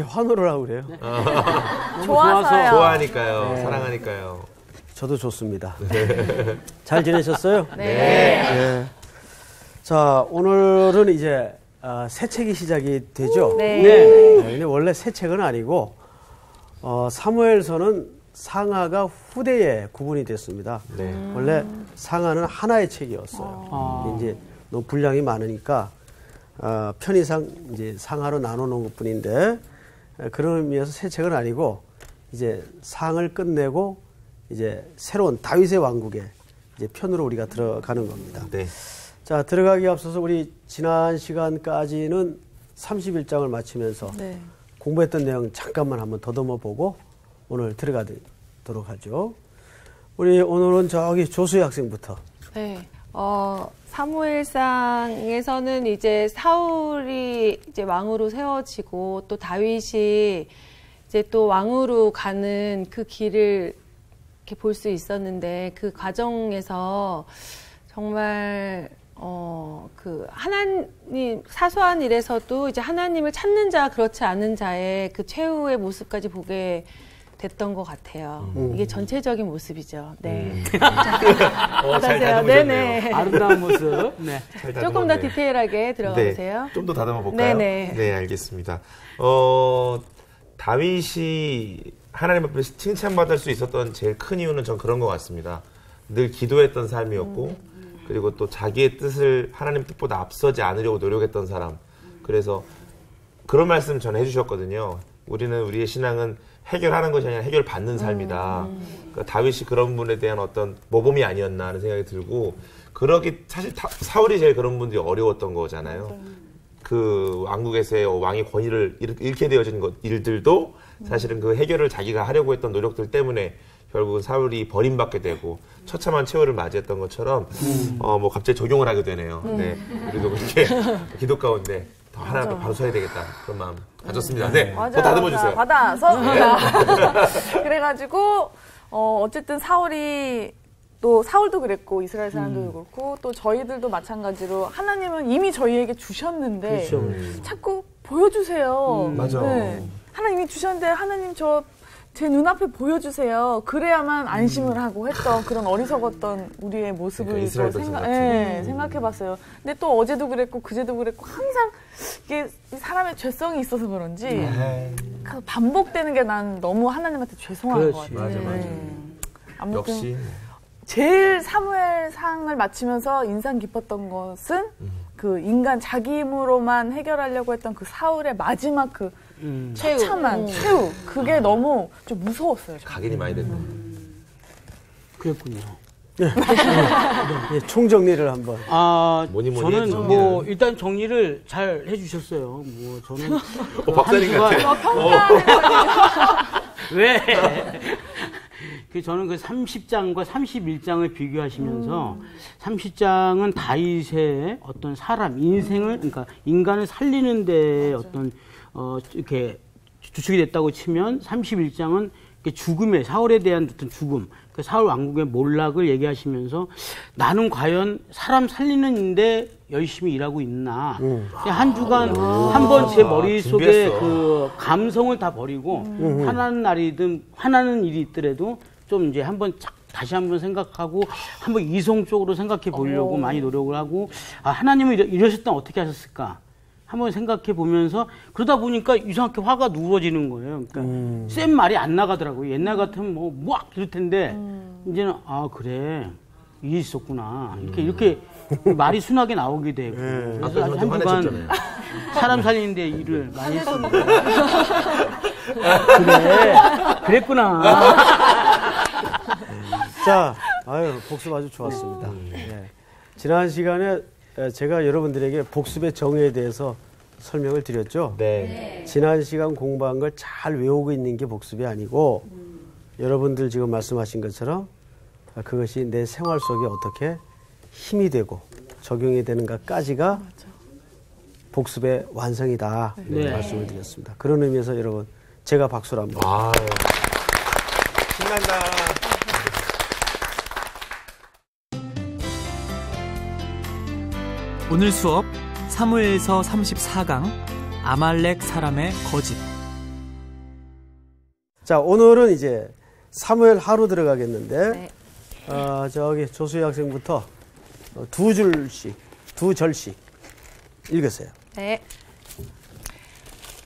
환호를 하고 그래요? 좋아서요. 좋아하니까요. 네. 사랑하니까요. 저도 좋습니다. 잘 지내셨어요? 네. 자, 오늘은 이제 새 책이 시작이 되죠? 네. 근데 원래 새 책은 아니고 사무엘서는 상하가 후대에 구분이 됐습니다. 네. 원래 상하는 하나의 책이었어요. 이제 너무 분량이 많으니까 편의상 이제 상하로 나눠놓은 것뿐인데 그런 의미에서 새 책은 아니고 이제 상을 끝내고 이제 새로운 다윗의 왕국의 이제 편으로 우리가 들어가는 겁니다. 네. 자, 들어가기 앞서서 우리 지난 시간까지는 31장을 마치면서 네. 공부했던 내용 잠깐만 한번 더듬어 보고 오늘 들어가도록 하죠. 우리 오늘은 저기 조수희 학생부터. 네. 사무엘상에서는 이제 사울이 이제 왕으로 세워지고 또 다윗이 이제 또 왕으로 가는 그 길을 이렇게 볼 수 있었는데 그 과정에서 정말 그 하나님 사소한 일에서도 이제 하나님을 찾는 자 그렇지 않은 자의 그 최후의 모습까지 보게 됐던 것 같아요. 이게 전체적인 모습이죠. 네. 잘 받아세요. 네네. 아름다운 모습. 네. 조금 더 디테일하게 들어가세요. 네. 좀 더 다듬어 볼까요? 네네. 네, 알겠습니다. 다윗이 하나님 앞에서 칭찬받을 수 있었던 제일 큰 이유는 전 그런 것 같습니다. 늘 기도했던 삶이었고, 그리고 또 자기의 뜻을 하나님 뜻보다 앞서지 않으려고 노력했던 사람. 그래서 그런 말씀 전 해주셨거든요. 우리는 우리의 신앙은 해결하는 것이 아니라 해결받는 삶이다. 그러니까 다윗이 그런 분에 대한 어떤 모범이 아니었나 하는 생각이 들고, 사실 사울이 제일 그런 분들이 어려웠던 거잖아요. 그 왕국에서의 왕의 권위를 잃게 되어진 일들도 사실은 그 해결을 자기가 하려고 했던 노력들 때문에 결국은 사울이 버림받게 되고 처참한 최후를 맞이했던 것처럼 뭐 갑자기 적용을 하게 되네요. 네. 우리도 그렇게 기도 가운데 하나 더 바로 서야 되겠다 그런 마음 가졌습니다. 네. 더 다듬어 주세요. 받아서 그래가지고 어쨌든 사울도 그랬고 이스라엘 사람들도 그렇고 또 저희들도 마찬가지로 하나님은 이미 저희에게 주셨는데 그렇죠. 자꾸 보여주세요. 맞아. 네. 하나님이 주셨는데 하나님 제 눈앞에 보여주세요. 그래야만 안심을 하고 했던 그런 어리석었던 우리의 모습을 그러니까 또 생각해봤어요. 근데 또 어제도 그랬고 그제도 그랬고 항상 이게 사람의 죄성이 있어서 그런지 반복되는 게 난 너무 하나님한테 죄송한 것 같아요. 맞아. 아무튼 역시 제일 사무엘상을 마치면서 인상 깊었던 것은 그 인간 자기 힘으로만 해결하려고 했던 그 사울의 마지막 그 처참한 최후 그게 너무 좀 무서웠어요. 각인이 많이 됐네. 그랬군요. 네, 총정리를 한번. 뭐니 저는 정리는. 뭐 일단 정리를 잘 해주셨어요. 뭐 저는 박사님 같아. 왜? 저는 그 30장과 31장을 비교하시면서 30장은 다윗의 어떤 사람, 인생을, 그러니까 인간을 살리는 데 어떤, 이렇게 주축이 됐다고 치면 31장은 죽음의, 사울에 대한 어떤 죽음, 그 사울 왕국의 몰락을 얘기하시면서 나는 과연 사람 살리는데 열심히 일하고 있나. 한 주간 한번 제 머릿속에 그 감성을 다 버리고 화나는 날이든 화나는 일이 있더라도 좀 이제 다시 한번 생각하고 한번 이성적으로 생각해 보려고 많이 노력을 하고 하나님은 이러셨다면 어떻게 하셨을까 한번 생각해 보면서 그러다 보니까 이상하게 화가 누그러지는 거예요. 그러니까 센 말이 안 나가더라고요. 옛날 같으면 뭐 이럴 텐데 이제는 그래 일이 있었구나 이렇게 말이 순하게 나오게 되고 그래서 아주 한 주간 사람 살리는데 일을 많이 했습니다. 그랬구나. 자, 복습 아주 좋았습니다. 네. 지난 시간에 제가 여러분들에게 복습의 정의에 대해서 설명을 드렸죠. 네. 지난 시간 공부한 걸 잘 외우고 있는 게 복습이 아니고 여러분들 지금 말씀하신 것처럼 그것이 내 생활 속에 어떻게 힘이 되고 적용이 되는가까지가 복습의 완성이다. 네. 말씀을 드렸습니다. 그런 의미에서 여러분 제가 박수를 한번. 신난다. 오늘 수업 사무엘서 34강 아말렉 사람의 거짓. 자, 오늘은 이제 사무엘 하루 들어가겠는데, 네. 저기 조수희 학생부터 두 절씩 읽으세요. 네.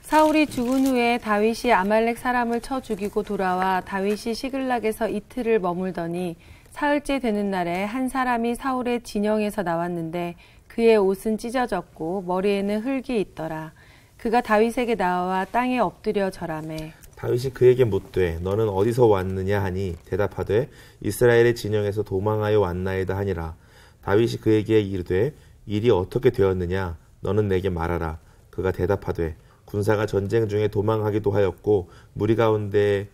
사울이 죽은 후에 다윗이 아말렉 사람을 쳐 죽이고 돌아와 다윗이 시글락에서 이틀을 머물더니 사흘째 되는 날에 한 사람이 사울의 진영에서 나왔는데 그의 옷은 찢어졌고 머리에는 흙이 있더라. 그가 다윗에게 나와 땅에 엎드려 절하매 다윗이 그에게 묻되 너는 어디서 왔느냐 하니 대답하되 이스라엘의 진영에서 도망하여 왔나이다 하니라. 다윗이 그에게 이르되 일이 어떻게 되었느냐 너는 내게 말하라. 그가 대답하되 군사가 전쟁 중에 도망하기도 하였고 무리 가운데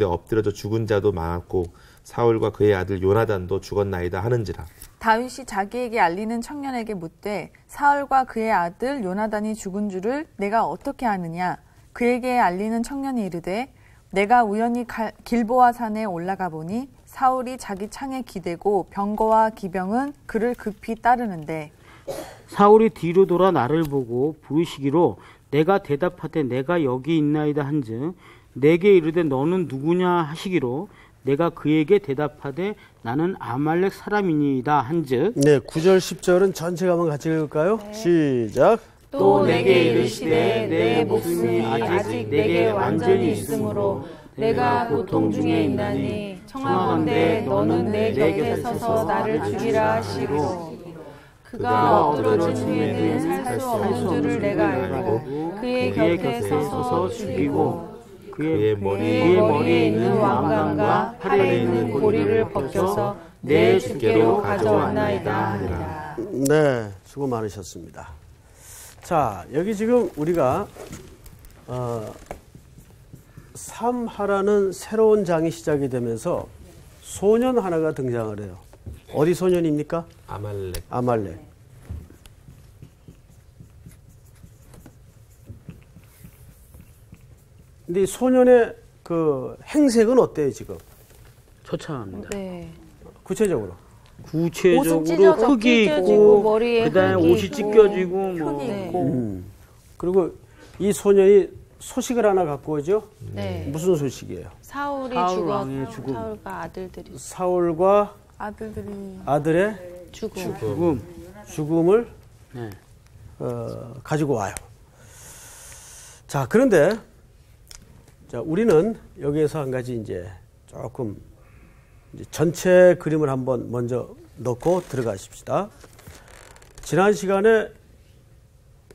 엎드려져 죽은 자도 많았고 사울과 그의 아들 요나단도 죽었나이다 하는지라. 다윗이 자기에게 알리는 청년에게 묻되 사울과 그의 아들 요나단이 죽은 줄을 내가 어떻게 아느냐. 그에게 알리는 청년이 이르되 내가 우연히 길보아 산에 올라가 보니 사울이 자기 창에 기대고 병거와 기병은 그를 급히 따르는데 사울이 뒤로 돌아 나를 보고 부르시기로 내가 대답하되 내가 여기 있나이다 한즉 내게 이르되 너는 누구냐 하시기로 내가 그에게 대답하되 나는 아말렉 사람이니이다 한즉. 네, 9절 10절은 전체가 한번 같이 읽을까요? 네. 시작. 또 내게 이르시되 내 목숨이 아직 내게 완전히 있으므로 내가 고통 중에 있나니 청하건대 너는 내 곁에 서서 나를 죽이라 하시고 그가 엎드러진 후에는 살 수 없는 줄을 내가 알고 그의 곁에 서서 죽이고 그의 머리에 있는 왕관과 팔에 있는 고리를 벗겨서 내 주께로 가져왔나이다 하니라. 네, 수고 많으셨습니다. 자, 여기 지금 우리가 삼하라는 새로운 장이 시작이 되면서 소년 하나가 등장을 해요. 어디 소년입니까? 아말렉. 근데 이 소년의 그 행색은 어때요, 지금? 처참합니다. 네. 구체적으로 흙이 있고 그다음에 옷이 찢겨지고 흙이 있고 그리고 이 소년이 소식을 하나 갖고 오죠. 네. 무슨 소식이에요? 사울 왕의 죽음. 사울과 아들들이 사울과 아들의 죽음을 네. 가지고 와요. 자, 그런데 자, 우리는 여기에서 한 가지 이제 조금 전체 그림을 한번 먼저 넣고 들어가십시다. 지난 시간에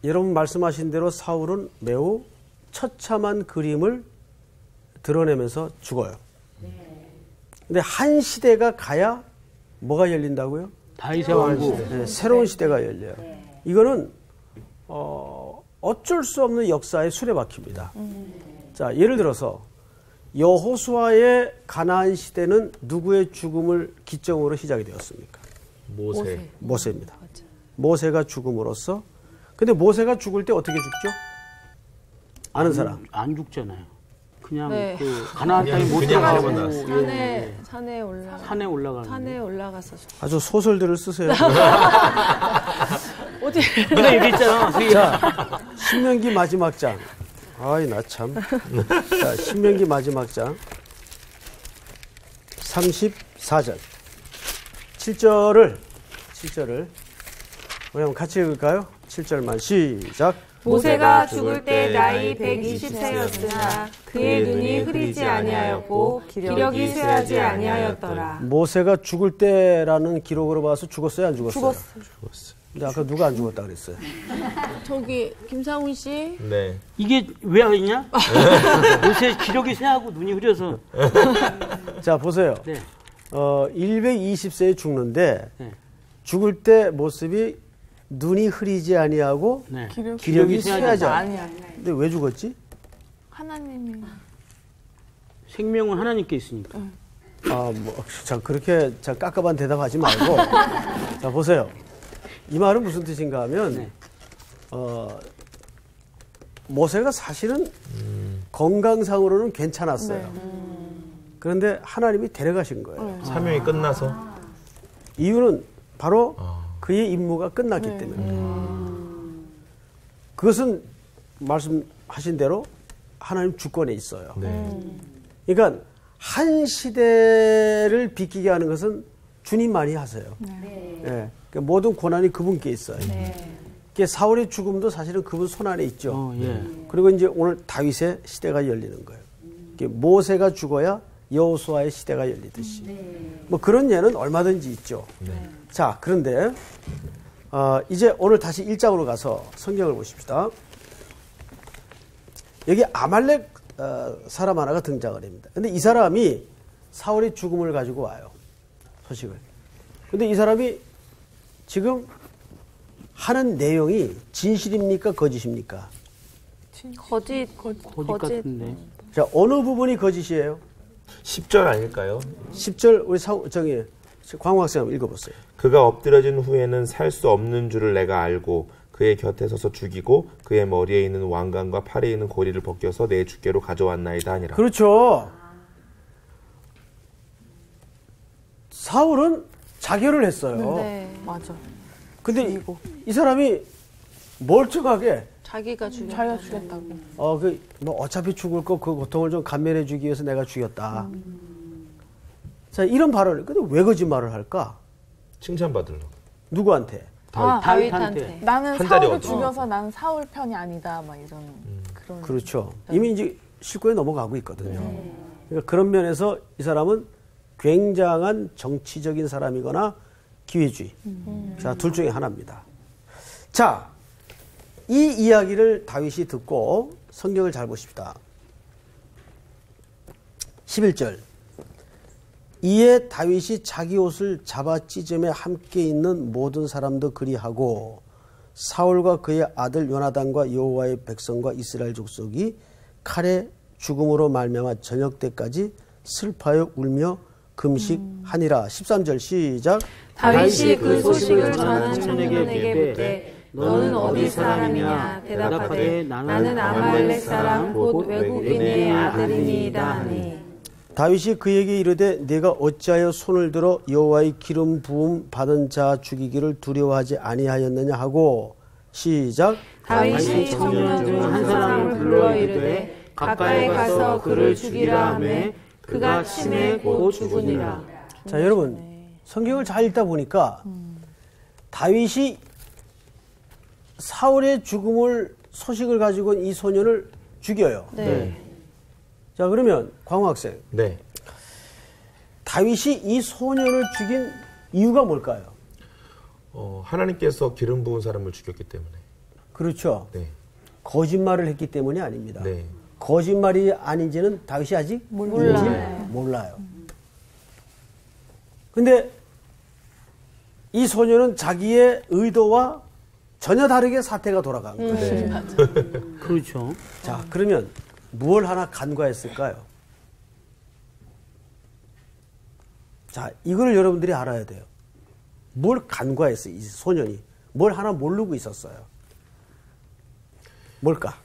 여러분 말씀하신 대로 사울은 매우 처참한 그림을 드러내면서 죽어요. 근데 한 시대가 가야 뭐가 열린다고요? 다윗의 왕국. 네, 새로운 시대가 열려요. 이거는 어쩔 수 없는 역사의 수레바퀴입니다. 자, 예를 들어서 여호수아의 가나안 시대는 누구의 죽음을 기점으로 시작이 되었습니까? 모세입니다. 맞아. 모세가 죽음으로써. 근데 모세가 죽을 때 어떻게 죽죠? 아는 사람? 안 죽잖아요. 그냥 네. 그 가나안 땅에 못 그냥 들어가고 산에 올라가는 올라가서 아주 소설들을 쓰세요. 어디 네가 얘기했잖아. 자, 신명기 마지막 장. 아이, 나 참. 자, 신명기 마지막 장. 34절. 7절을 우리 한번 같이 읽을까요? 7절만 시작. 모세가 죽을 때 나이 120세였으나 그의 눈이 흐리지 아니하였고 기력이 쇠하지 아니하였더라. 모세가 죽을 때라는 기록으로 봐서 죽었어요, 안 죽었어요? 죽었어. 근데 아까 누가 안 죽었다 그랬어요? 저기 김상훈 씨. 네. 이게 왜 하냐? 요새 기력이 쇠하고 눈이 흐려서. 자, 보세요. 네. 120세에 죽는데 네. 죽을 때 모습이 눈이 흐리지 아니하고 네. 기력이 쇠하지 아니야. 근데 왜 죽었지? 하나님이 생명은 하나님께 있으니까. 자, 그렇게 자, 깝깝한 대답하지 말고 자, 보세요. 이 말은 무슨 뜻인가 하면 네. 모세가 사실은 건강상으로는 괜찮았어요. 그런데 하나님이 데려가신 거예요. 사명이 끝나서 이유는 바로 그의 임무가 끝났기 때문에. 그것은 말씀하신 대로 하나님 주권에 있어요. 네. 그러니까 한 시대를 비키게 하는 것은 주님만이 하세요. 예. 그러니까 모든 고난이 그분께 있어요. 그러니까 사울의 죽음도 사실은 그분 손 안에 있죠. 예. 그리고 이제 오늘 다윗의 시대가 열리는 거예요. 그러니까 모세가 죽어야 여호수아의 시대가 열리듯이. 뭐 그런 예는 얼마든지 있죠. 자, 그런데 이제 오늘 다시 1장으로 가서 성경을 보십시다. 여기 아말렉 사람 하나가 등장을 합니다. 근데 이 사람이 사울의 죽음을 가지고 와요. 소식을. 근데 이 사람이 지금 하는 내용이 진실입니까? 거짓입니까? 거짓 같은데. 자, 어느 부분이 거짓이에요? 10절 아닐까요? 10절 우리 광학생 한번 읽어보세요. 그가 엎드려진 후에는 살 수 없는 줄을 내가 알고 그의 곁에 서서 죽이고 그의 머리에 있는 왕관과 팔에 있는 고리를 벗겨서 내 주께로 가져왔나이다 하니라. 그렇죠. 사울은 자결을 했어요. 네. 맞아. 근데 이 사람이 멀쩡하게 자기가 자기가 죽였다고. 뭐 어차피 죽을 거 그 고통을 좀 감면해 주기 위해서 내가 죽였다. 자, 이런 발언을. 근데 왜 거짓말을 할까? 칭찬받으려고. 누구한테? 다윗한테. 나는 한 자리 사울을 얻어. 죽여서 나는 사울 편이 아니다. 막 이런 그런. 그렇죠. 이미 이제 실권에 넘어가고 있거든요. 그러니까 그런 면에서 이 사람은 굉장한 정치적인 사람이거나 기회주의. 자, 둘 중에 하나입니다. 자, 이 이야기를 다윗이 듣고 성경을 잘 보십시다. 11절. 이에 다윗이 자기 옷을 잡아 찢으며 함께 있는 모든 사람도 그리하고 사울과 그의 아들 요나단과 여호와의 백성과 이스라엘 족속이 칼의 죽음으로 말미암아 저녁 때까지 슬퍼하여 울며 금식하니라. 13절 시작. 다윗이 그 소식을 전한 청년에게 묻되 너는 어디 사람이냐 대답하되 나는 아말렉 사람 곧 외국인의 아들이니이다 하니 다윗이 그에게 이르되 내가 어찌하여 손을 들어 여호와의 기름 부음 받은 자 죽이기를 두려워하지 아니하였느냐 하고 시작. 다윗이 청년 중 한 사람을 불러 이르되 가까이 가서 그를 죽이라 하매 그가 침에 곧 죽으니라. 자, 여러분 성경을 잘 읽다 보니까 다윗이 사울의 죽음을 소식을 가지고 온 이 소년을 죽여요. 네. 자, 그러면 광호 학생, 네. 다윗이 이 소년을 죽인 이유가 뭘까요? 하나님께서 기름 부은 사람을 죽였기 때문에. 그렇죠. 네. 거짓말을 했기 때문이 아닙니다. 네. 거짓말이 아닌지는 다윗이 아직 몰라요. 근데 이 소년은 자기의 의도와 전혀 다르게 사태가 돌아간 거예요. 네. 그렇죠. 자, 그러면 무엇 하나 간과했을까요? 자, 이걸 여러분들이 알아야 돼요. 뭘 간과했어요, 이 소년이. 뭘 하나 모르고 있었어요. 뭘까?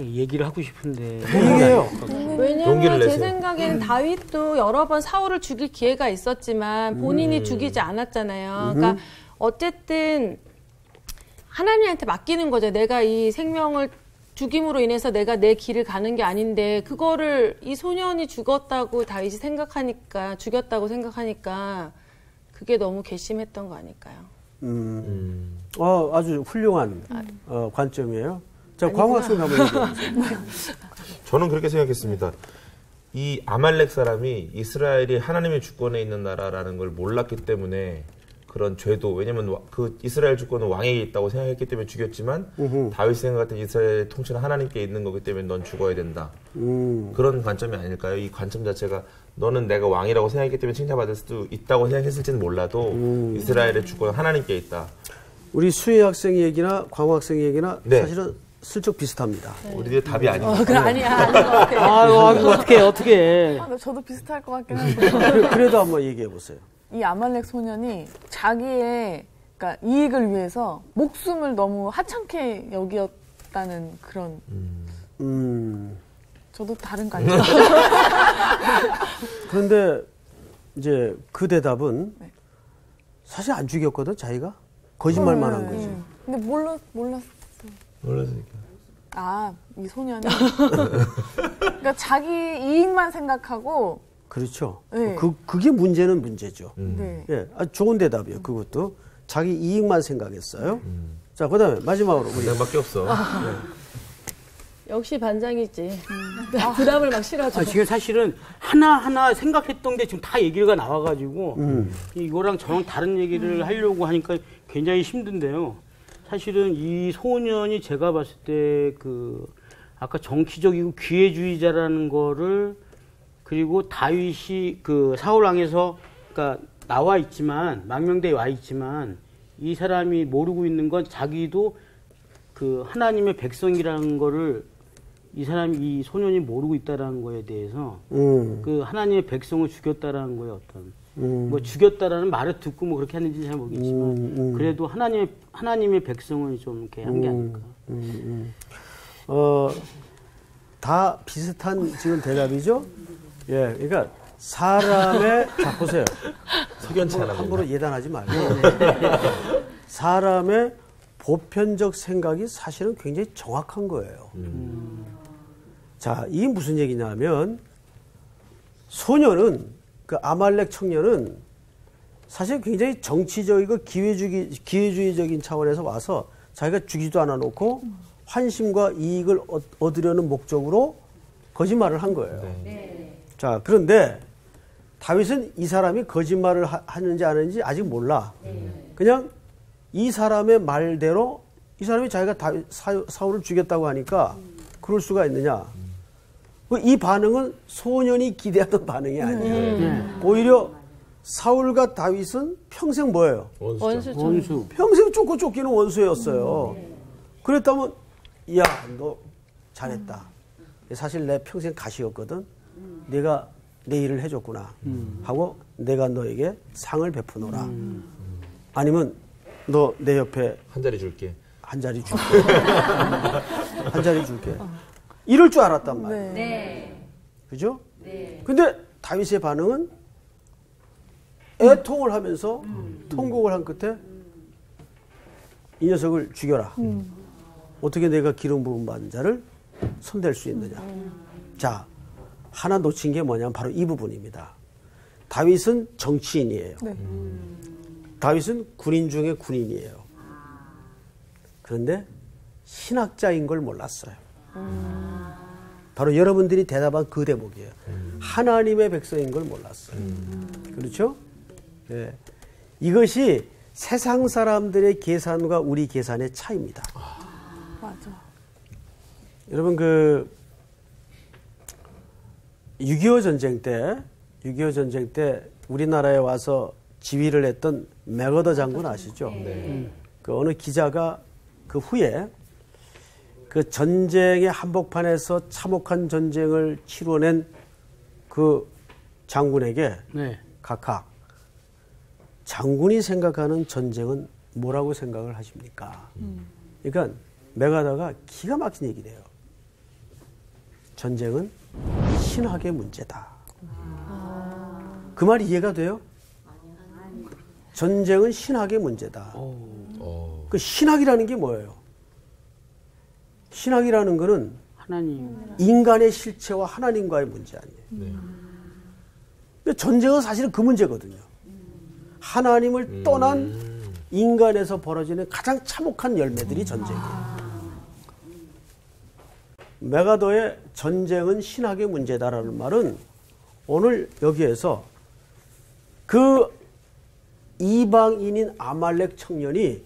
얘기를 하고 싶은데. 얘기해요. 용기를 왜냐면 제 내세요. 생각에는 다윗도 여러 번 사울을 죽일 기회가 있었지만 본인이 죽이지 않았잖아요. 그러니까 어쨌든 하나님한테 맡기는 거죠. 내가 이 생명을 죽임으로 인해서 내가 내 길을 가는 게 아닌데 그거를 이 소년이 죽었다고 다윗이 생각하니까 죽였다고 생각하니까 그게 너무 괘씸했던 거 아닐까요? 아주 훌륭한 관점이에요. 자, 광학생 한번 얘기해보세요. 저는 그렇게 생각했습니다. 이 아말렉 사람이 이스라엘이 하나님의 주권에 있는 나라라는 걸 몰랐기 때문에 그런 죄도, 왜냐면 그 이스라엘 주권은 왕에게 있다고 생각했기 때문에 죽였지만 다윗이 생각할 때 이스라엘의 통치는 하나님께 있는 거기 때문에 넌 죽어야 된다. 그런 관점이 아닐까요? 이 관점 자체가 너는 내가 왕이라고 생각했기 때문에 칭찬받을 수도 있다고 생각했을지는 몰라도 이스라엘의 주권은 하나님께 있다. 우리 수혜 학생 얘기나 광호 학생 얘기나 네. 사실은 슬쩍 비슷합니다. 우리들 답이 아닙니다. 그래 아닌 것 같아요. 어떻게. 근데 저도 비슷할 것 같긴 한데. 그래도 한번 얘기해 보세요. 이 아말렉 소년이 자기의 그러니까 이익을 위해서 목숨을 너무 하찮게 여기었다는 그런. 저도 다른 거 아니에요? 그런데 이제 그 대답은 사실 안 죽였거든, 자기가. 거짓말만 한 거지. 근데 몰랐어. 몰랐으니까. 이 소년이 그러니까 자기 이익만 생각하고 그렇죠. 네. 그게 문제는 문제죠. 네. 예, 좋은 대답이에요. 그것도 자기 이익만 생각했어요. 자, 그다음에 마지막으로 우리 그냥밖에 없어. 역시 반장이지. 부담을 막 실어줘. 지금 사실은 하나하나 생각했던 게 지금 다 얘기가 나와가지고 이거랑 저랑 다른 얘기를 하려고 하니까 굉장히 힘든데요. 사실은 이 소년이 제가 봤을 때 아까 정치적이고 기회주의자라는 거를 그리고 다윗이 사울 왕에서 그러니까 나와 있지만 망명대에 와 있지만 이 사람이 모르고 있는 건 자기도 하나님의 백성이라는 거를 이 소년이 모르고 있다라는 거에 대해서 하나님의 백성을 죽였다라는 거에 뭐 죽였다라는 말을 듣고 뭐 그렇게 했는지 잘 모르겠지만 그래도 하나님의 백성을 좀 이렇게 한 게 아닐까. 다 비슷한 지금 대답이죠. 예, 그러니까 사람의 자 보세요. 석연치 않아. 함부로 예단하지 말고 사람의 보편적 생각이 사실은 굉장히 정확한 거예요. 자, 이게 무슨 얘기냐면 소년은 아말렉 청년은 사실 굉장히 정치적이고 기회주의적인 차원에서 와서 자기가 죽이지도 않아 놓고 환심과 이익을 얻으려는 목적으로 거짓말을 한 거예요. 네. 자, 그런데 다윗은 이 사람이 거짓말을 하는지 안 하는지 아직 몰라. 그냥 이 사람의 말대로 이 사람이 자기가 사울을 죽였다고 하니까 그럴 수가 있느냐. 이 반응은 소년이 기대하던 반응이 아니에요. 오히려 사울과 다윗은 평생 뭐예요? 원수. 평생 쫓고 쫓기는 원수였어요. 그랬다면 야, 너 잘했다. 사실 내 평생 가시였거든. 내가 내 일을 해줬구나 하고 내가 너에게 상을 베푸노라. 아니면 너 내 옆에 한 자리 줄게. 한 자리 줄게. 한 자리 줄게. 이럴 줄 알았단 말이에요. 네. 그죠? 네. 근데 다윗의 반응은 애통을 하면서 통곡을 한 끝에 이 녀석을 죽여라. 어떻게 내가 기름 부음 받은 자를 손댈 수 있느냐. 자, 하나 놓친 게 뭐냐면 바로 이 부분입니다. 다윗은 정치인이에요. 네. 다윗은 군인 중에 군인이에요. 그런데 신학자인 걸 몰랐어요. 바로 여러분들이 대답한 그 대목이에요. 하나님의 백성인 걸 몰랐어요. 그렇죠? 네. 이것이 세상 사람들의 계산과 우리 계산의 차이입니다. 맞아. 여러분 6.25 전쟁 때 우리나라에 와서 지휘를 했던 맥어더 장군 아시죠? 네. 어느 기자가 그 후에 그 전쟁의 한복판에서 참혹한 전쟁을 치러낸 그 장군에게 네. 각각 장군이 생각하는 전쟁은 뭐라고 생각을 하십니까? 그러니까 맥아더가 기가 막힌 얘기를 해요. 전쟁은 신학의 문제다. 그 말이 이해가 돼요? 전쟁은 신학의 문제다. 그 신학이라는 게 뭐예요? 신학이라는 거는 하나님. 인간의 실체와 하나님과의 문제 아니에요. 네. 근데 전쟁은 사실은 그 문제거든요. 하나님을 떠난 인간에서 벌어지는 가장 참혹한 열매들이 전쟁이에요. 맥아더의 전쟁은 신학의 문제다라는 말은 오늘 여기에서 그 이방인인 아말렉 청년이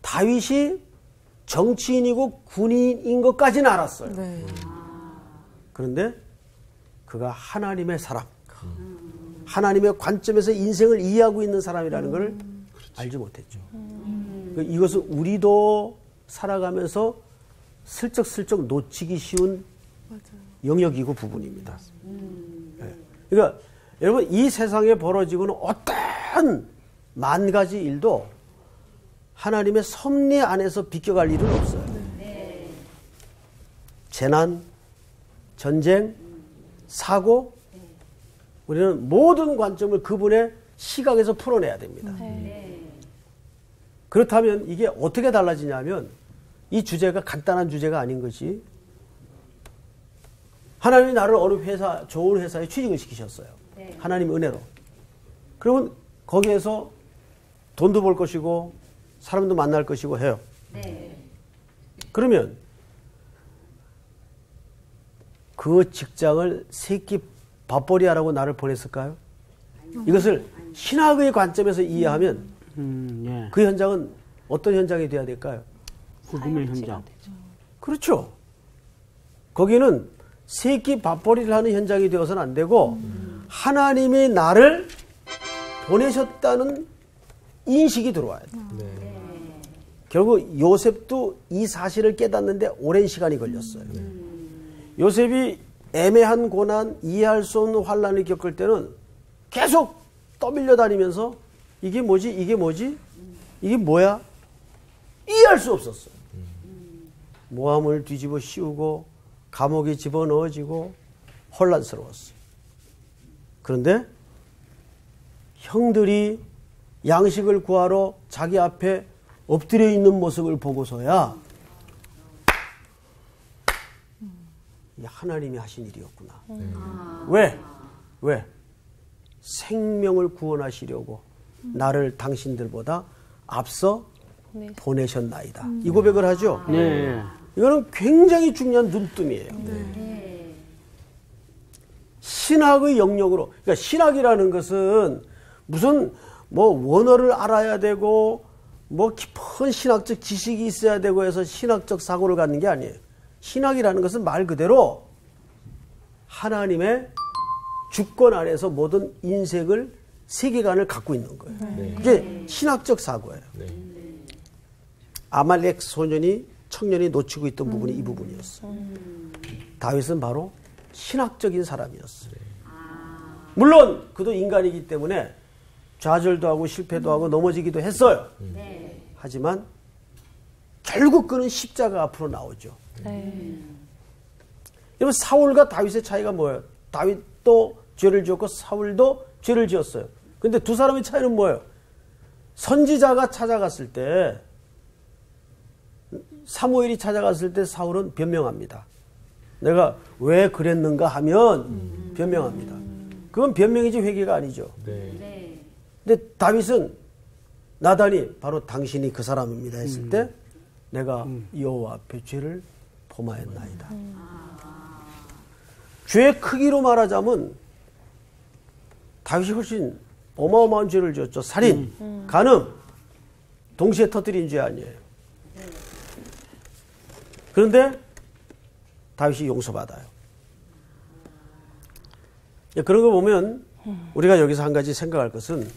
다윗이 정치인이고 군인인 것까지는 알았어요. 네. 그런데 그가 하나님의 사람, 하나님의 관점에서 인생을 이해하고 있는 사람이라는 걸 알지 못했죠. 이것은 우리도 살아가면서 슬쩍슬쩍 놓치기 쉬운 영역이고 부분입니다. 네. 그러니까 여러분 이 세상에 벌어지고는 어떤 만 가지 일도 하나님의 섭리 안에서 비껴갈 일은 없어요. 재난, 전쟁, 사고, 우리는 모든 관점을 그분의 시각에서 풀어내야 됩니다. 그렇다면 이게 어떻게 달라지냐면 이 주제가 간단한 주제가 아닌 것이 하나님이 나를 어느 회사, 좋은 회사에 취직을 시키셨어요. 네. 하나님의 은혜로. 그러면 거기에서 돈도 벌 것이고 사람도 만날 것이고 해요. 네. 그러면 그 직장을 새끼 밥벌이하라고 나를 보냈을까요? 이것을 신학의 관점에서 이해하면 예. 그 현장은 어떤 현장이 돼야 될까요? 죽음의 현장. 그렇죠. 거기는 새끼 밥벌이를 하는 현장이 되어서는 안 되고 하나님이 나를 보내셨다는 인식이 들어와야 돼요. 네. 결국 요셉도 이 사실을 깨닫는데 오랜 시간이 걸렸어요. 요셉이 애매한 고난, 이해할 수 없는 환란을 겪을 때는 계속 떠밀려 다니면서 이게 뭐지? 이게 뭐지? 이게 뭐야? 이해할 수 없었어요. 모함을 뒤집어 씌우고 감옥에 집어넣어지고 혼란스러웠어요. 그런데 형들이 양식을 구하러 자기 앞에 엎드려 있는 모습을 보고서야 하나님이 하신 일이었구나. 왜? 생명을 구원하시려고 나를 당신들보다 앞서 보내셨나이다. 이 고백을 하죠. 네. 이거는 굉장히 중요한 눈뜸이에요. 네. 신학의 영역으로, 그러니까 신학이라는 것은 무슨 뭐 원어를 알아야 되고 뭐 깊은 신학적 지식이 있어야 되고 해서 신학적 사고를 갖는 게 아니에요. 신학이라는 것은 말 그대로 하나님의 주권 안에서 모든 인생을 세계관을 갖고 있는 거예요. 네. 그게 신학적 사고예요. 네. 아말렉 청년이 놓치고 있던 부분이 이 부분이었어요. 다윗은 바로 신학적인 사람이었어요. 물론 그도 인간이기 때문에 좌절도 하고 실패도 하고 넘어지기도 했어요. 하지만 결국 그는 십자가 앞으로 나오죠. 여러분 사울과 다윗의 차이가 뭐예요? 다윗도 죄를 지었고 사울도 죄를 지었어요. 근데 두 사람의 차이는 뭐예요? 선지자가 찾아갔을 때 사무엘이 찾아갔을 때 사울은 변명합니다. 내가 왜 그랬는가 하면 변명합니다. 그건 변명이지 회개가 아니죠. 네. 근데 다윗은 나단이 바로 당신이 그 사람입니다 했을 때 내가 여호와 앞에 죄를 범하였나이다. 죄의 크기로 말하자면 다윗이 훨씬 어마어마한 죄를 지었죠. 살인, 간음, 동시에 터뜨린 죄 아니에요. 그런데 다윗이 용서받아요. 그런 거 보면 우리가 여기서 한 가지 생각할 것은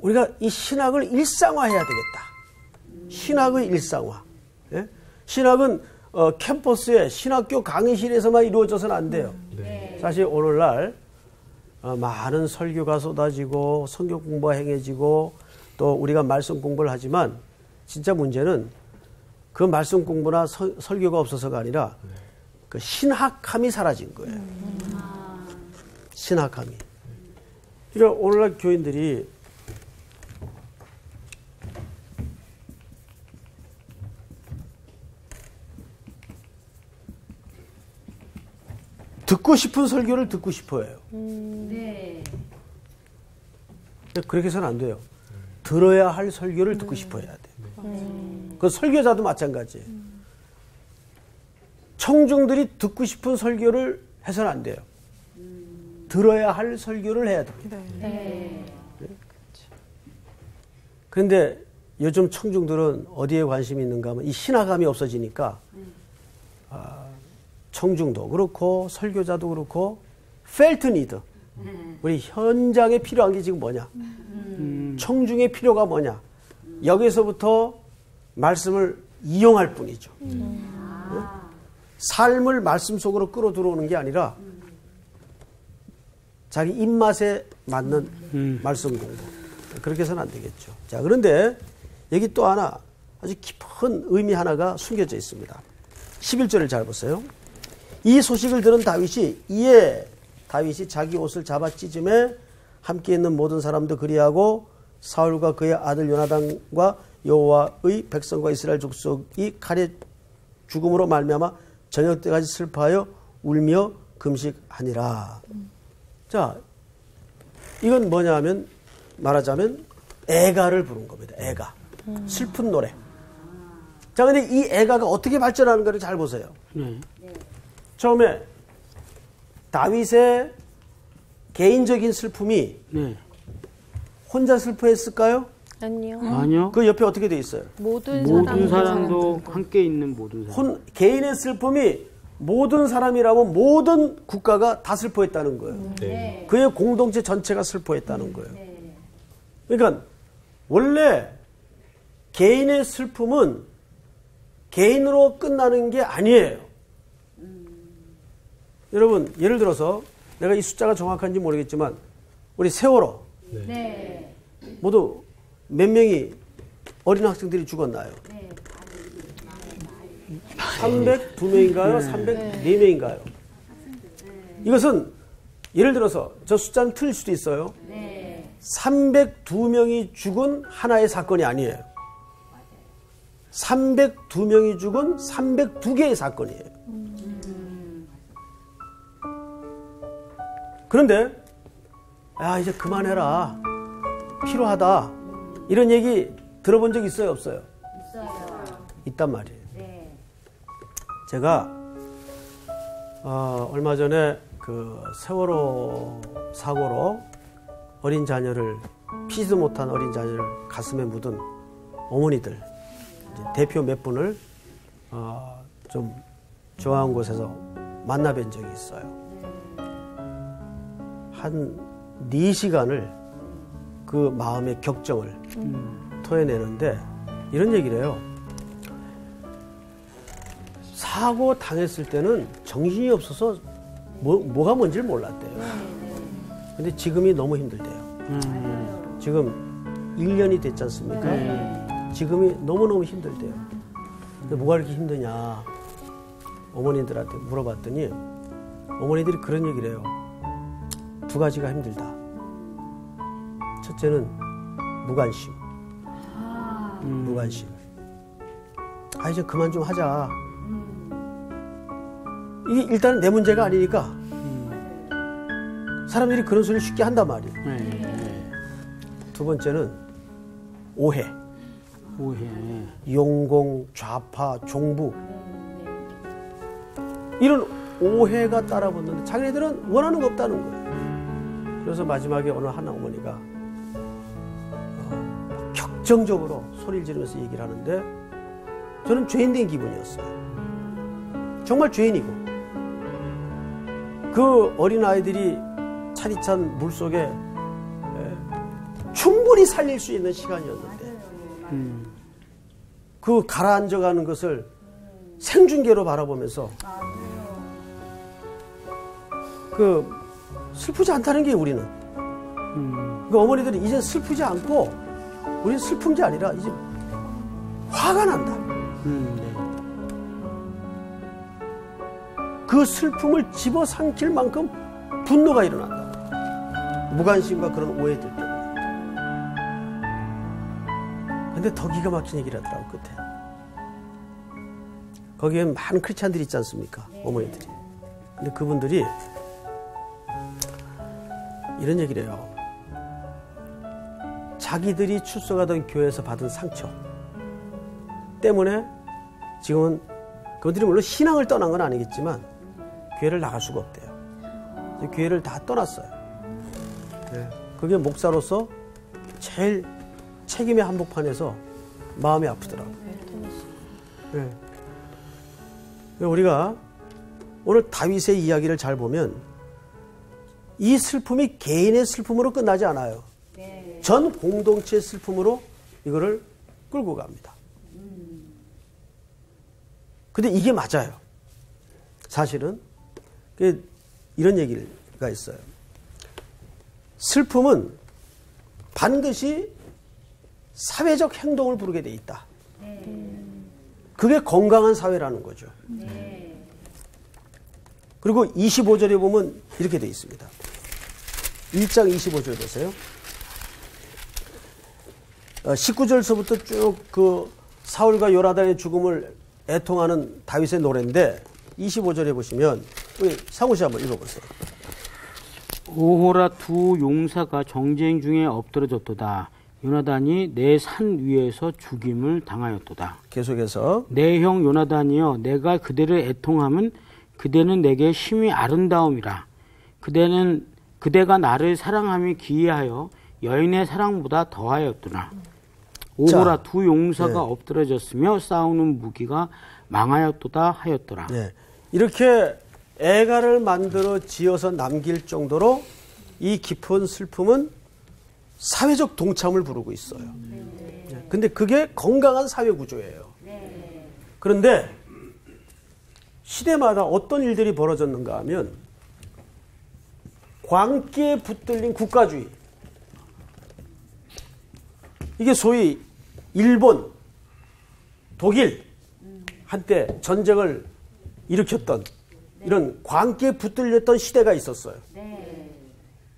우리가 이 신학을 일상화해야 되겠다. 신학의 일상화. 예? 신학은 캠퍼스에 신학교 강의실에서만 이루어져서는 안 돼요. 네. 사실 오늘날 많은 설교가 쏟아지고 성경 공부가 행해지고 또 우리가 말씀 공부를 하지만 진짜 문제는 그 말씀 공부나 설교가 없어서가 아니라 그 신학함이 사라진 거예요. 신학함이. 그러니까 오늘날 교인들이 듣고 싶은 설교를 듣고 싶어 해요. 네. 그렇게 해서는 안 돼요. 들어야 할 설교를 듣고 싶어 해야 돼. 그 설교자도 마찬가지예요. 청중들이 듣고 싶은 설교를 해서는 안 돼요. 들어야 할 설교를 해야 됩니다. 네. 그런데 요즘 청중들은 어디에 관심이 있는가 하면 이 신화감이 없어지니까 청중도 그렇고 설교자도 그렇고 펠트 니드 우리 현장에 필요한 게 지금 뭐냐 청중의 필요가 뭐냐 여기서부터 말씀을 이용할 뿐이죠. 삶을 말씀 속으로 끌어들어오는 게 아니라 자기 입맛에 맞는 말씀 공부 그렇게 해서는 안 되겠죠. 자, 그런데 여기 또 하나 아주 깊은 의미 하나가 숨겨져 있습니다. 11절을 잘 보세요. 이 소식을 들은 다윗이 이에 다윗이 자기 옷을 잡아 찢음에 함께 있는 모든 사람도 그리하고 사울과 그의 아들 요나단과 여호와의 백성과 이스라엘 족속이 칼의 죽음으로 말미암아 저녁 때까지 슬퍼하여 울며 금식하니라. 자, 이건 뭐냐면 말하자면 애가를 부른 겁니다. 애가. 슬픈 노래. 자, 근데 이 애가가 어떻게 발전하는 가를 잘 보세요. 처음에 다윗의 개인적인 슬픔이 혼자 슬퍼했을까요? 아니요. 아니요. 그 옆에 어떻게 돼 있어요? 모든 사람도 함께 있는 모든 사람. 개인의 슬픔이 모든 사람이라면 모든 국가가 다 슬퍼했다는 거예요. 네. 그의 공동체 전체가 슬퍼했다는 거예요. 그러니까 원래 개인의 슬픔은 개인으로 끝나는 게 아니에요. 여러분, 예를 들어서 내가 이 숫자가 정확한지 모르겠지만 우리 세월호 모두 몇 명이 어린 학생들이 죽었나요? 302명인가요? 304명인가요? 이것은 예를 들어서 저 숫자는 틀릴 수도 있어요. 302명이 죽은 하나의 사건이 아니에요. 302명이 죽은 302개의 사건이에요. 그런데 야, 이제 그만해라. 필요하다. 이런 얘기 들어본 적 있어요, 없어요? 있어요. 있단 말이에요. 제가 얼마 전에 그 세월호 사고로 어린 자녀를 피지도 못한 어린 자녀를 가슴에 묻은 어머니들 대표 몇 분을 좀 좋아한 곳에서 만나뵌 적이 있어요. 한 4시간을 그 마음의 격정을 토해내는데 이런 얘기를 해요. 사고 당했을 때는 정신이 없어서 뭐가 뭔지를 몰랐대요. 근데 지금이 너무 힘들대요. 지금 1년이 됐지 않습니까? 지금이 너무너무 힘들대요. 근데 뭐가 이렇게 힘드냐 어머니들한테 물어봤더니 어머니들이 그런 얘기를 해요. 2가지가 힘들다. 첫째는 무관심. 무관심. 이제 그만 좀 하자. 이게 일단은 내 문제가 아니니까 사람들이 그런 소리를 쉽게 한단 말이에요. 2번째는 오해. 용공, 좌파, 종북 이런 오해가 따라붙는데 자기네들은 원하는 거 없다는 거예요. 그래서 마지막에 어느 한 어머니가 격정적으로 소리를 지르면서 얘기를 하는데 저는 죄인된 기분이었어요. 정말 죄인이고 그 어린아이들이 차디찬 물속에 충분히 살릴 수 있는 시간이었는데 그 가라앉아가는 것을 생중계로 바라보면서 그 슬프지 않다는 게 우리는 그 어머니들이 이제 슬프지 않고 우리는 슬픈 게 아니라 이제 화가 난다. 그 슬픔을 집어삼킬 만큼 분노가 일어난다. 무관심과 그런 오해들 때문에. 근데 더 기가 막힌 얘기를 하더라고 끝에. 거기에 많은 크리스찬들이 있지 않습니까? 어머니들이. 근데 그분들이 이런 얘기를 해요. 자기들이 출석하던 교회에서 받은 상처 때문에 지금은 그들이 물론 신앙을 떠난 건 아니겠지만 교회를 나갈 수가 없대요. 교회를 다 떠났어요. 네. 그게 목사로서 제일 책임의 한복판에서 마음이 아프더라고요. 네. 우리가 오늘 다윗의 이야기를 잘 보면 이 슬픔이 개인의 슬픔으로 끝나지 않아요. 전 공동체의 슬픔으로 이거를 끌고 갑니다. 근데 이게 맞아요. 사실은 이런 얘기가 있어요. 슬픔은 반드시 사회적 행동을 부르게 돼 있다. 그게 건강한 사회라는 거죠. 그리고 25절에 보면 이렇게 돼 있습니다. 1장 25절 보세요. 19절서부터 쭉 그 사울과 요나단의 죽음을 애통하는 다윗의 노래인데 25절에 보시면 우리 상우 씨 한번 읽어보세요. 오호라 두 용사가 정쟁 중에 엎드러졌도다. 요나단이 내 산 위에서 죽임을 당하였도다. 계속해서 내 형 요나단이여 내가 그대를 애통함은 그대는 내게 심히 아름다움이라. 그대가 나를 사랑함이 기이하여 여인의 사랑보다 더하였더라. 오호라 두 용사가 엎드러졌으며 싸우는 무기가 망하였도다 하였더라. 네. 이렇게 애가를 만들어 지어서 남길 정도로 이 깊은 슬픔은 사회적 동참을 부르고 있어요. 근데 그게 건강한 사회 구조예요. 그런데 시대마다 어떤 일들이 벌어졌는가 하면 광기에 붙들린 국가주의, 이게 소위 일본, 독일 한때 전쟁을 일으켰던 이런 광기에 붙들렸던 시대가 있었어요.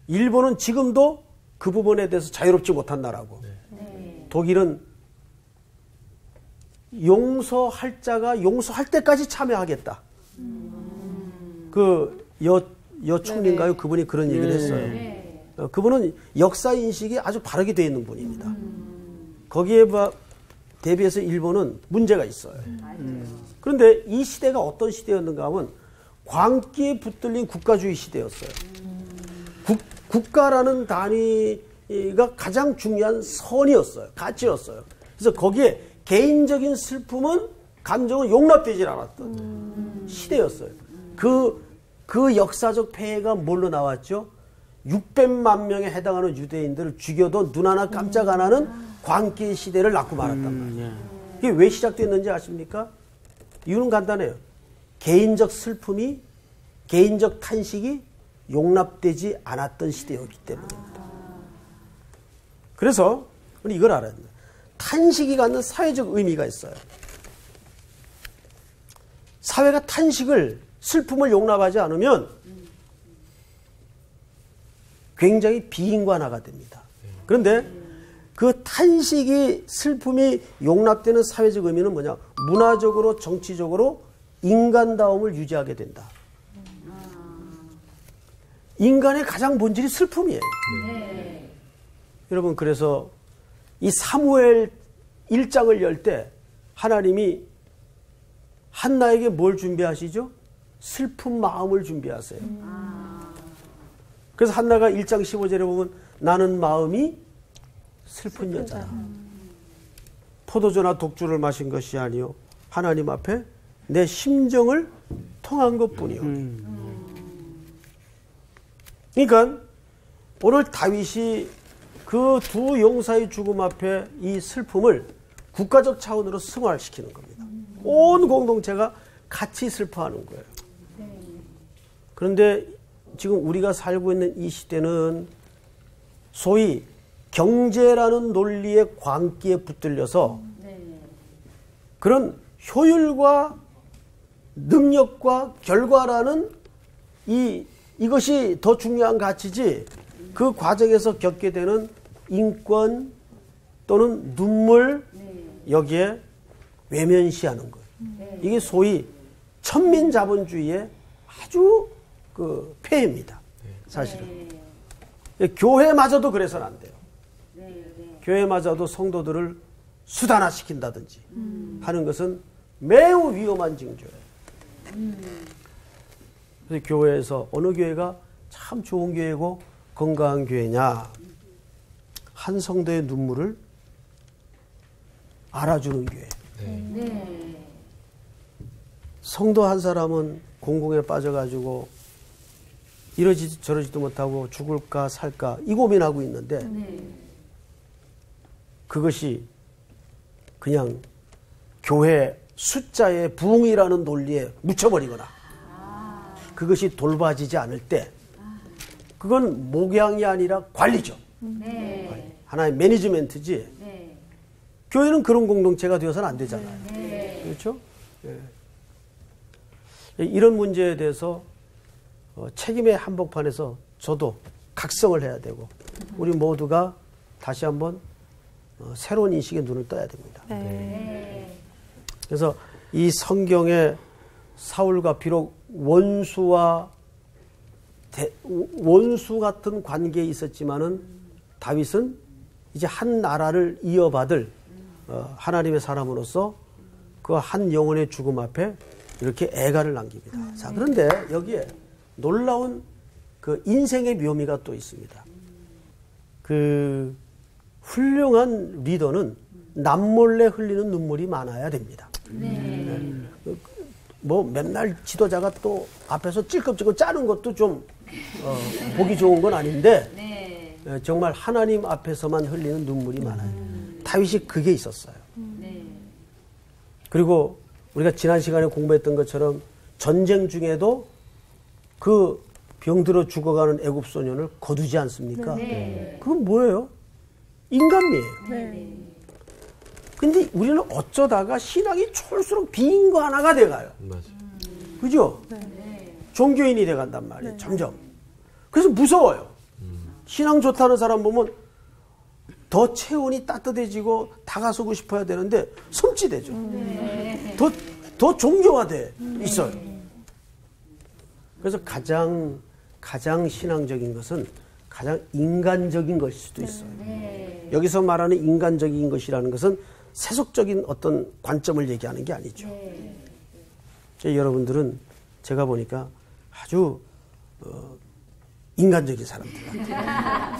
일본은 지금도 그 부분에 대해서 자유롭지 못한 나라고, 독일은 용서할 자가 용서할 때까지 참여하겠다. 그 여총리인가요? 그분이 그런 얘기를 했어요. 그분은 역사 인식이 아주 바르게 되어 있는 분입니다. 거기에 대비해서 일본은 문제가 있어요. 그런데 이 시대가 어떤 시대였는가 하면 광기에 붙들린 국가주의 시대였어요. 국가라는 단위가 가장 중요한 선이었어요. 가치였어요. 그래서 거기에 개인적인 슬픔은, 감정은 용납되지 않았던 시대였어요. 그 역사적 폐해가 뭘로 나왔죠? 600만 명에 해당하는 유대인들을 죽여도 눈 하나 깜짝 안 하는 광기의 시대를 낳고 말았단 말이에요. 이게 왜 시작됐는지 아십니까? 이유는 간단해요. 개인적 슬픔이, 개인적 탄식이 용납되지 않았던 시대였기 때문입니다. 그래서 우리 이걸 알아야 됩니다. 탄식이 갖는 사회적 의미가 있어요. 사회가 탄식을, 슬픔을 용납하지 않으면 굉장히 비인간화가 됩니다. 그런데 그 탄식이, 슬픔이 용납되는 사회적 의미는 뭐냐? 문화적으로, 정치적으로 인간다움을 유지하게 된다. 인간의 가장 본질이 슬픔이에요. 여러분, 그래서 이 사무엘 1장을 열 때 하나님이 한나에게 뭘 준비하시죠? 슬픈 마음을 준비하세요. 그래서 한나가 1장 15절에 보면 나는 마음이 슬픈 여자다. 포도주나 독주를 마신 것이 아니요 하나님 앞에 내 심정을 통한 것뿐이요. 그러니까 오늘 다윗이 그 두 용사의 죽음 앞에 이 슬픔을 국가적 차원으로 승화시키는 겁니다. 온 공동체가 같이 슬퍼하는 거예요. 그런데 지금 우리가 살고 있는 이 시대는 소위 경제라는 논리의 광기에 붙들려서 그런 효율과 능력과 결과라는 이것이 더 중요한 가치지, 그 과정에서 겪게 되는 인권 또는 눈물, 여기에 외면시하는 거예요. 이게 소위 천민자본주의의 아주 그 폐해입니다. 사실은. 교회마저도 그래서는 안 돼요. 교회마저도 성도들을 수단화시킨다든지 하는 것은 매우 위험한 징조예요. 그래서 교회에서 어느 교회가 참 좋은 교회고 건강한 교회냐? 한 성도의 눈물을 알아주는 교회. 성도 한 사람은 공공에 빠져가지고 이러지도 저러지도 못하고 죽을까 살까 이 고민하고 있는데 그것이 그냥 교회 숫자의 부흥이라는 논리에 묻혀버리거나 그것이 돌봐지지 않을 때 그건 목양이 아니라 관리죠. 하나의 매니지멘트지. 교회는 그런 공동체가 되어서는 안 되잖아요. 그렇죠? 이런 문제에 대해서 책임의 한복판에서 저도 각성을 해야 되고 우리 모두가 다시 한번 새로운 인식에 눈을 떠야 됩니다. 그래서 이 성경에 사울과 비록 원수 같은 관계에 있었지만은 다윗은 이제 한 나라를 이어받을 하나님의 사람으로서 그 한 영혼의 죽음 앞에 이렇게 애가를 남깁니다. 자, 그런데 여기에 놀라운 그 인생의 묘미가 또 있습니다. 그 훌륭한 리더는 남몰래 흘리는 눈물이 많아야 됩니다. 뭐 맨날 지도자가 또 앞에서 찔끔찔끔 짜는 것도 좀 보기 좋은 건 아닌데 정말 하나님 앞에서만 흘리는 눈물이 많아요. 다윗이 그게 있었어요. 그리고 우리가 지난 시간에 공부했던 것처럼 전쟁 중에도 그 병들어 죽어가는 애굽 소년을 거두지 않습니까? 그건 뭐예요? 인간미예요. 근데 우리는 어쩌다가 신앙이 촐수록 빈거 하나가 돼가요. 그죠? 종교인이 돼간단 말이에요. 점점. 그래서 무서워요. 신앙 좋다는 사람 보면 더 체온이 따뜻해지고 다가서고 싶어야 되는데 섬찟해져. 더 종교화돼 있어요. 그래서 가장 신앙적인 것은 가장 인간적인 것일 수도 있어요. 여기서 말하는 인간적인 것이라는 것은 세속적인 어떤 관점을 얘기하는 게 아니죠. 여러분들은 제가 보니까 아주 인간적인 사람들 같아요.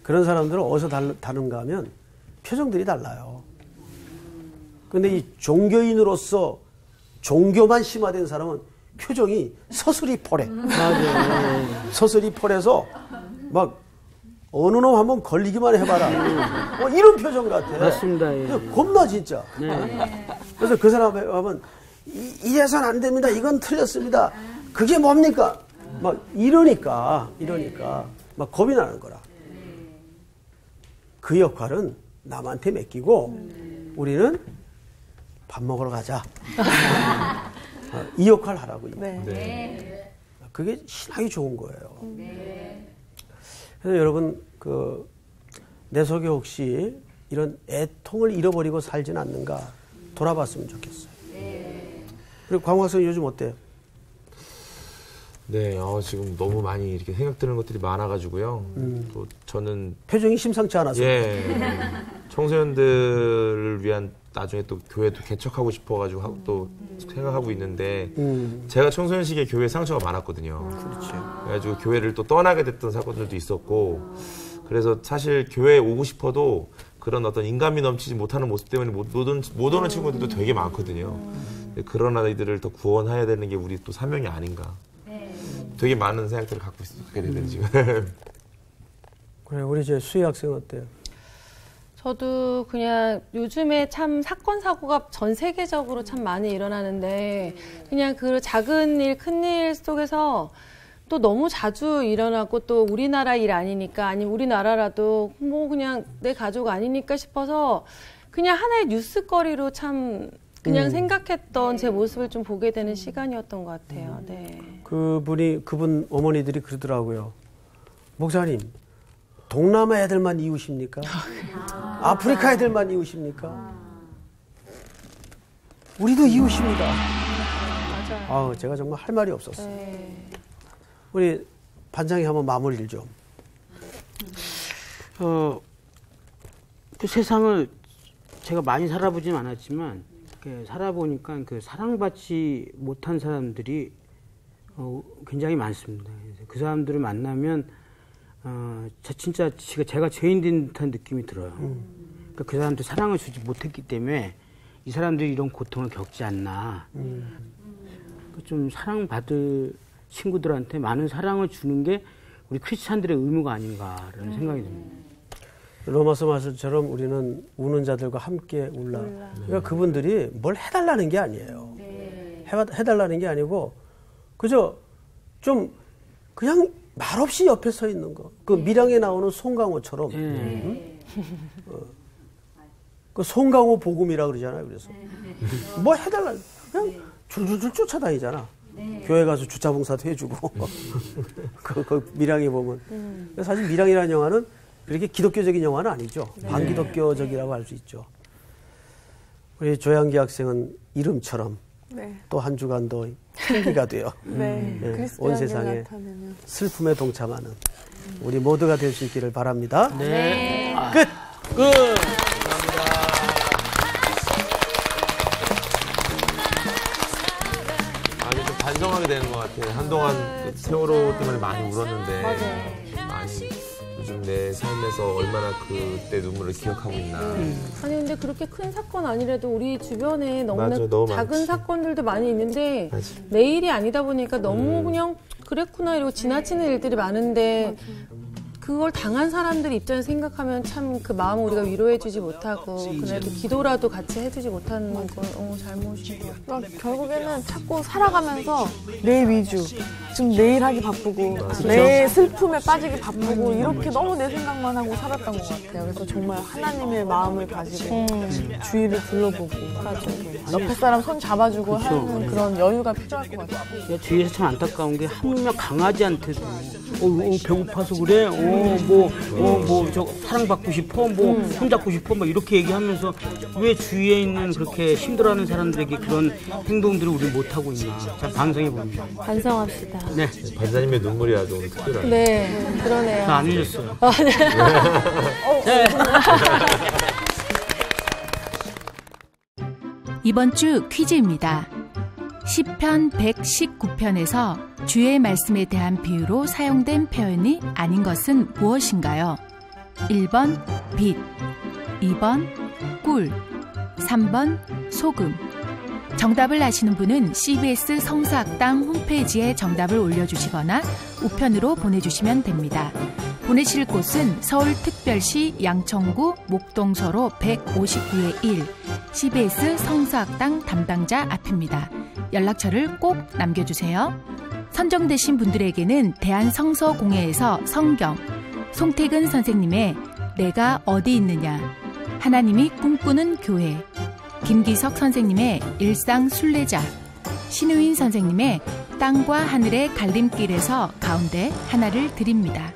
그런 사람들은 어디서 다른가 하면 표정들이 달라요. 그런데 이 종교인으로서 종교만 심화된 사람은 표정이 서슬이 펄해. 맞아요. 서슬이 펄해서 막 어느 놈 한번 걸리기만 해봐라. 이런 표정 같아. 맞습니다. 예. 겁나 진짜. 그래서 그 사람 하면 이래선 안 됩니다. 이건 틀렸습니다. 그게 뭡니까? 막 이러니까 막 겁이 나는 거라. 그 역할은 남한테 맡기고 우리는 밥 먹으러 가자. 이 역할 하라고. 그게 신앙이 좋은 거예요. 그래서 여러분 내 속에 혹시 이런 애통을 잃어버리고 살진 않는가 돌아봤으면 좋겠어요. 그리고 광화선 요즘 어때요? 네, 지금 너무 많이 이렇게 생각드는 것들이 많아가지고요. 또 저는 표정이 심상치 않아서. 청소년들을 위한 나중에 또 교회도 개척하고 싶어가지고 또 생각하고 있는데 제가 청소년 시기에 교회에 상처가 많았거든요. 그래가지고 교회를 또 떠나게 됐던 사건들도 있었고 그래서 사실 교회에 오고 싶어도 그런 어떤 인간미 넘치지 못하는 모습 때문에 못 오는 친구들도 되게 많거든요. 그런 아이들을 더 구원해야 되는 게 우리 또 사명이 아닌가. 되게 많은 생각들을 갖고 있게 되는 지금. 그래, 우리 이제 수희 학생은 어때요? 저도 그냥 요즘에 참 사건 사고가 전 세계적으로 참 많이 일어나는데 그냥 그 작은 일, 큰 일 속에서 또 너무 자주 일어나고 또 우리나라 일 아니니까 아니면 우리나라라도 뭐 그냥 내 가족 아니니까 싶어서 그냥 하나의 뉴스거리로 참 그냥 생각했던 제 모습을 좀 보게 되는 시간이었던 것 같아요. 그분 어머니들이 그러더라고요. 목사님, 동남아 애들만 이웃입니까? 아프리카 애들만 이웃입니까? 우리도 이웃입니다. 맞아요. 제가 정말 할 말이 없었어요. 우리 반장이 한번 마무리를 좀. 그 세상을 제가 많이 살아보진 않았지만 살아보니까 그 사랑받지 못한 사람들이 굉장히 많습니다. 그래서 그 사람들을 만나면 진짜 제가 죄인 된 듯한 느낌이 들어요. 그러니까 그 사람들 사랑을 주지 못했기 때문에 이 사람들이 이런 고통을 겪지 않나. 좀 사랑받을 친구들한테 많은 사랑을 주는 게 우리 크리스찬들의 의무가 아닌가라는 생각이 듭니다. 로마서 말씀처럼 우리는 우는 자들과 함께 울라. 그러니까 그분들이 뭘 해달라는 게 아니에요. 해달라는 게 아니고 그저 좀 그냥 말없이 옆에 서 있는 거. 그 밀양에 나오는 송강호처럼. 그 송강호 복음이라 그러잖아요. 그래서 뭐 해달라. 그냥 줄줄줄 쫓아다니잖아. 교회 가서 주차 봉사도 해주고. 그 밀양에 보면. 사실 밀양이라는 영화는 그렇게 기독교적인 영화는 아니죠. 반기독교적이라고 할 수 있죠. 우리 조양기 학생은 이름처럼 네. 또 한 주간도 생기가 돼요. 네. 네, 온 세상에 나타내는. 슬픔에 동참하는 우리 모두가 될 수 있기를 바랍니다. 네. 끝! 끝! 아니 좀 반성하게 되는 것 같아요. 한동안 그 세월호 때문에 많이 울었는데 많이 요즘 내 삶에서 얼마나 그때 눈물을 기억하고 있나. 아니 근데 그렇게 큰 사건 아니라도 우리 주변에 너무나 맞아, 너무 작은 많지. 사건들도 많이 있는데 맞아. 내일이 아니다 보니까 너무 그냥 그랬구나 이러고 지나치는 일들이 많은데 그걸 당한 사람들 입장에서 생각하면 참 그 마음을 우리가 위로해주지 못하고 그래도 기도라도 같이 해주지 못하는 건 잘못인 것 같아요. 그러니까 결국에는 자꾸 살아가면서 내 위주, 지금 내일 하기 바쁘고 내 슬픔에 빠지기 바쁘고 이렇게 너무 내 생각만 하고 살았던 것 같아요. 그래서 정말 하나님의 마음을 가지고 주위를 둘러보고 옆에 사람 손 잡아주고 하는 그런 여유가 필요할 것 같아요. 야, 주위에서 참 안타까운 게 하물며 강아지한테도 배고파서 그래, 저 사랑받고 싶어, 손잡고 싶어, 막 이렇게 얘기하면서 왜 주위에 있는 그렇게 힘들어하는 사람들에게 그런 행동들을 우리 못 하고 있나? 참 반성해 봅니다. 반성합시다. 네, 반사님의 눈물이 아주 오늘 특별하네. 네, 그러네요. 다 안 흘렸어요. 이번 주 퀴즈입니다. 시편 119편에서 주의 말씀에 대한 비유로 사용된 표현이 아닌 것은 무엇인가요? 1번 빛, 2번 꿀, 3번 소금. 정답을 아시는 분은 CBS 성서학당 홈페이지에 정답을 올려주시거나 우편으로 보내주시면 됩니다. 보내실 곳은 서울특별시 양천구 목동서로 159의 1 CBS 성서학당 담당자 앞입니다. 연락처를 꼭 남겨주세요. 선정되신 분들에게는 대한성서공회에서 성경, 송태근 선생님의 내가 어디 있느냐, 하나님이 꿈꾸는 교회, 김기석 선생님의 일상 순례자, 신우인 선생님의 땅과 하늘의 갈림길에서 가운데 하나를 드립니다.